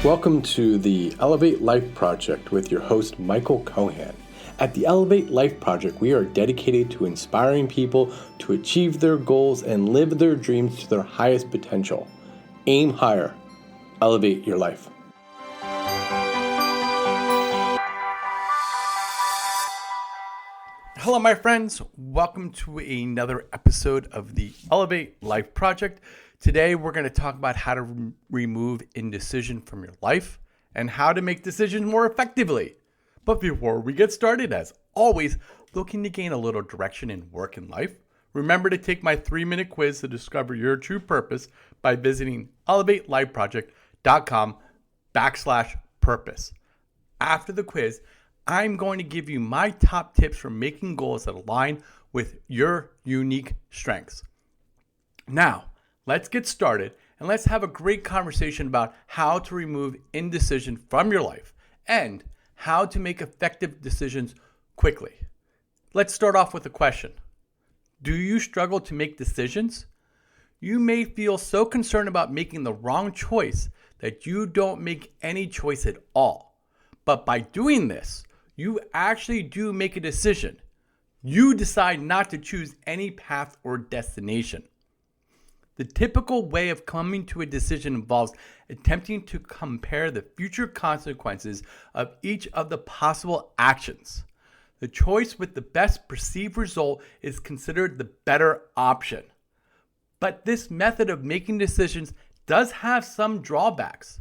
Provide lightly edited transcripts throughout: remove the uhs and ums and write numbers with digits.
Welcome to the Elevate Life Project with your host, Michael Cohan. At the Elevate Life Project, we are dedicated to inspiring people to achieve their goals and live their dreams to their highest potential. Aim higher. Elevate your life. Hello, my friends. Welcome to another episode of the Elevate Life Project. Today, we're going to talk about how to remove indecision from your life and how to make decisions more effectively. But before we get started, as always, looking to gain a little direction in work and life, remember to take my 3-minute quiz to discover your true purpose by visiting elevatelifeproject.com/purpose. After the quiz, I'm going to give you my top tips for making goals that align with your unique strengths. Now, let's get started and let's have a great conversation about how to remove indecision from your life and how to make effective decisions quickly. Let's start off with a question. Do you struggle to make decisions? You may feel so concerned about making the wrong choice that you don't make any choice at all. But by doing this, you actually do make a decision. You decide not to choose any path or destination. The typical way of coming to a decision involves attempting to compare the future consequences of each of the possible actions. The choice with the best perceived result is considered the better option. But this method of making decisions does have some drawbacks.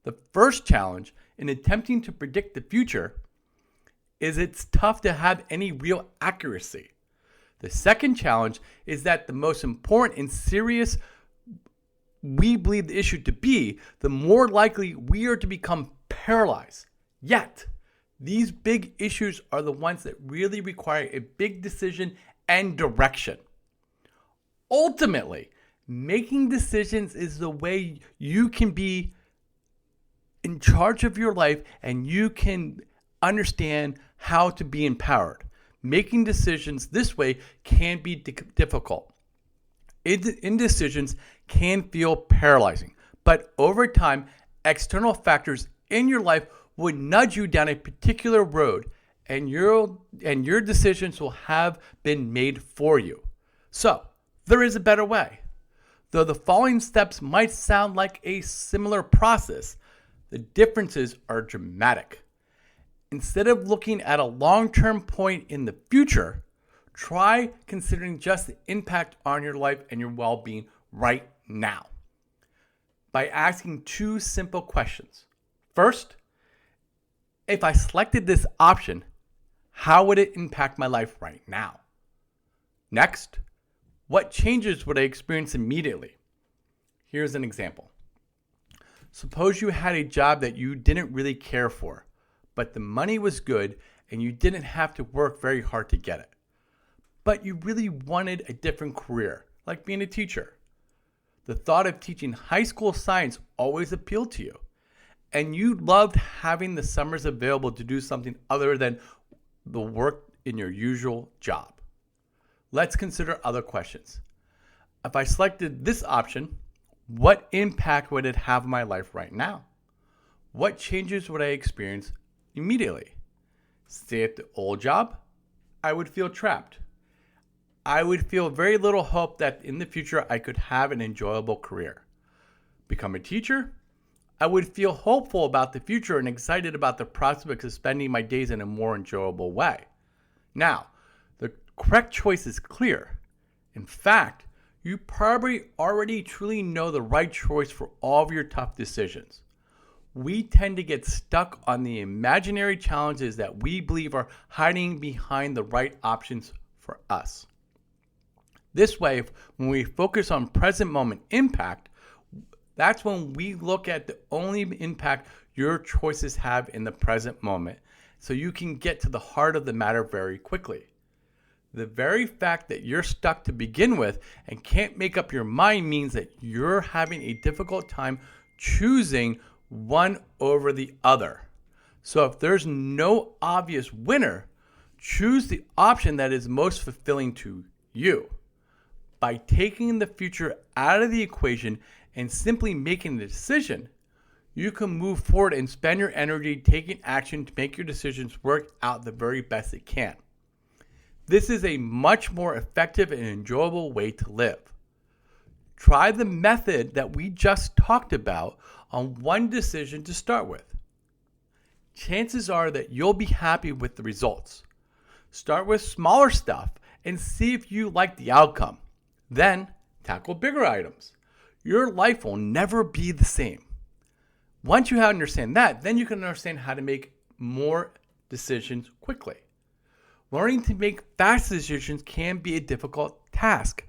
The first challenge in attempting to predict the future is it's tough to have any real accuracy. The second challenge is that the most important and serious we believe the issue to be, the more likely we are to become paralyzed. Yet, these big issues are the ones that really require a big decision and direction. Ultimately, making decisions is the way you can be in charge of your life and you can understand how to be empowered. Making decisions this way can be difficult. Indecisions can feel paralyzing, but over time, external factors in your life would nudge you down a particular road, and your decisions will have been made for you. So, there is a better way. Though the following steps might sound like a similar process, the differences are dramatic. Instead of looking at a long-term point in the future, try considering just the impact on your life and your well-being right now by asking 2 simple questions. First, if I selected this option, how would it impact my life right now? Next, what changes would I experience immediately? Here's an example. Suppose you had a job that you didn't really care for, but the money was good and you didn't have to work very hard to get it. But you really wanted a different career, like being a teacher. The thought of teaching high school science always appealed to you, and you loved having the summers available to do something other than the work in your usual job. Let's consider other questions. If I selected this option, what impact would it have on my life right now? What changes would I experience immediately? Stay at the old job? I would feel trapped. I would feel very little hope that in the future I could have an enjoyable career. Become a teacher? I would feel hopeful about the future and excited about the prospects of spending my days in a more enjoyable way. Now, the correct choice is clear. In fact, you probably already truly know the right choice for all of your tough decisions. We tend to get stuck on the imaginary challenges that we believe are hiding behind the right options for us. This way, when we focus on present moment impact, that's when we look at the only impact your choices have in the present moment, so you can get to the heart of the matter very quickly. The very fact that you're stuck to begin with and can't make up your mind means that you're having a difficult time choosing one over the other. So if there's no obvious winner, choose the option that is most fulfilling to you. By taking the future out of the equation and simply making the decision, you can move forward and spend your energy taking action to make your decisions work out the very best it can. This is a much more effective and enjoyable way to live. Try the method that we just talked about on one decision to start with. Chances are that you'll be happy with the results. Start with smaller stuff and see if you like the outcome. Then tackle bigger items. Your life will never be the same. Once you understand that, then you can understand how to make more decisions quickly. Learning to make fast decisions can be a difficult task,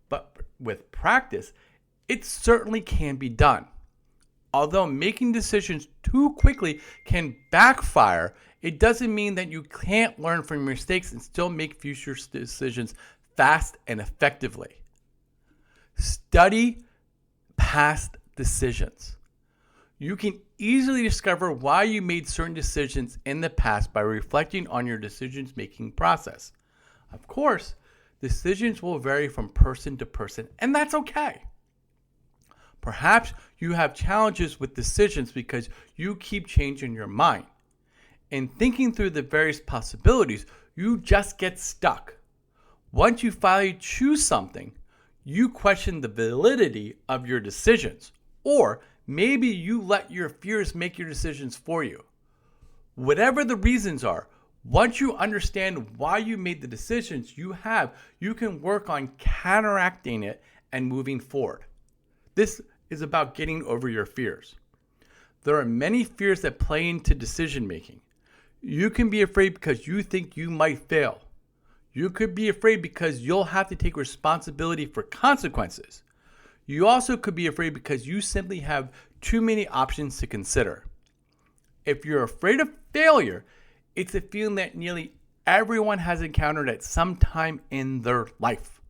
but with practice, it certainly can be done. Although making decisions too quickly can backfire, it doesn't mean that you can't learn from your mistakes and still make future decisions fast and effectively. Study past decisions. You can easily discover why you made certain decisions in the past by reflecting on your decision-making process. Of course, decisions will vary from person to person, and that's okay. Perhaps you have challenges with decisions because you keep changing your mind. In thinking through the various possibilities, you just get stuck. Once you finally choose something, you question the validity of your decisions, or maybe you let your fears make your decisions for you. Whatever the reasons are, once you understand why you made the decisions you have, you can work on counteracting it and moving forward. This is about getting over your fears. There are many fears that play into decision making. You can be afraid because you think you might fail. You could be afraid because you'll have to take responsibility for consequences. You also could be afraid because you simply have too many options to consider. If you're afraid of failure, it's a feeling that nearly everyone has encountered at some time in their life.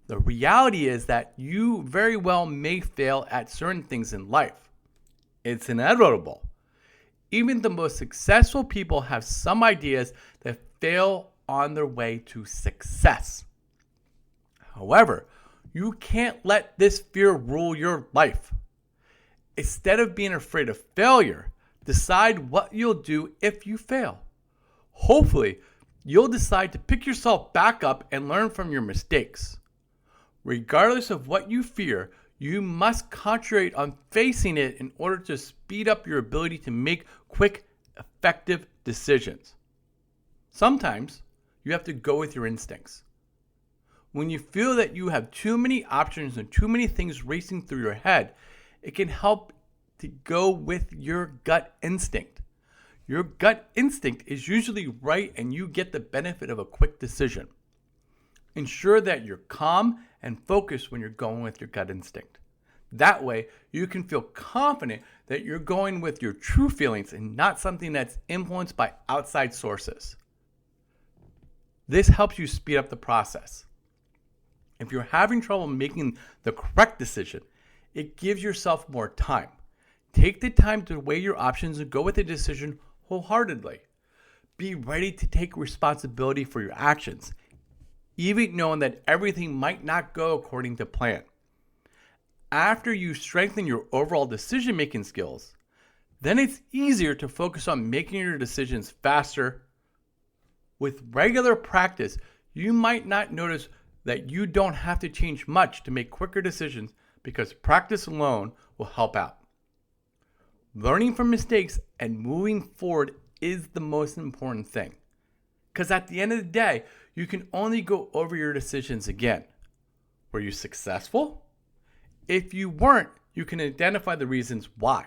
The reality is that you very well may fail at certain things in life. It's inevitable. Even the most successful people have some ideas that fail on their way to success. However, you can't let this fear rule your life. Instead of being afraid of failure, decide what you'll do if you fail. Hopefully, you'll decide to pick yourself back up and learn from your mistakes. Regardless of what you fear, you must concentrate on facing it in order to speed up your ability to make quick, effective decisions. Sometimes, you have to go with your instincts. When you feel that you have too many options and too many things racing through your head, it can help to go with your gut instinct. Your gut instinct is usually right and you get the benefit of a quick decision. Ensure that you're calm and focused when you're going with your gut instinct. That way, you can feel confident that you're going with your true feelings and not something that's influenced by outside sources. This helps you speed up the process. If you're having trouble making the correct decision, it gives yourself more time. Take the time to weigh your options and go with the decision wholeheartedly. Be ready to take responsibility for your actions, even knowing that everything might not go according to plan. After you strengthen your overall decision-making skills, then it's easier to focus on making your decisions faster. With regular practice, you might not notice that you don't have to change much to make quicker decisions because practice alone will help out. Learning from mistakes and moving forward is the most important thing. Because at the end of the day, you can only go over your decisions again. Were you successful? If you weren't, you can identify the reasons why.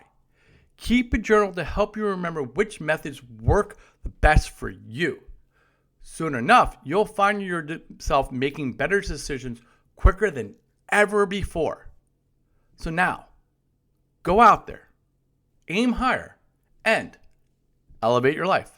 Keep a journal to help you remember which methods work the best for you. Soon enough, you'll find yourself making better decisions quicker than ever before. So now, go out there, aim higher, and elevate your life.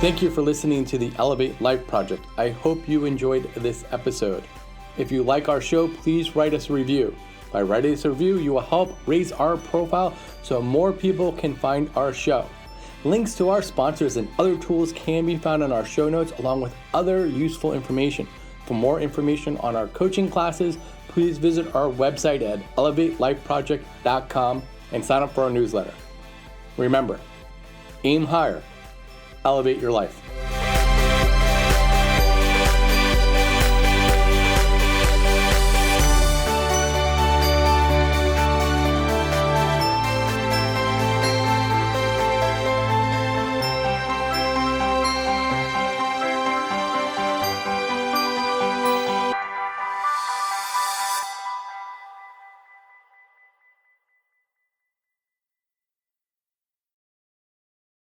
Thank you for listening to the Elevate Life Project. I hope you enjoyed this episode. If you like our show, please write us a review. By writing us a review, you will help raise our profile so more people can find our show. Links to our sponsors and other tools can be found in our show notes, along with other useful information. For more information on our coaching classes, please visit our website at elevatelifeproject.com and sign up for our newsletter. Remember, aim higher, elevate your life.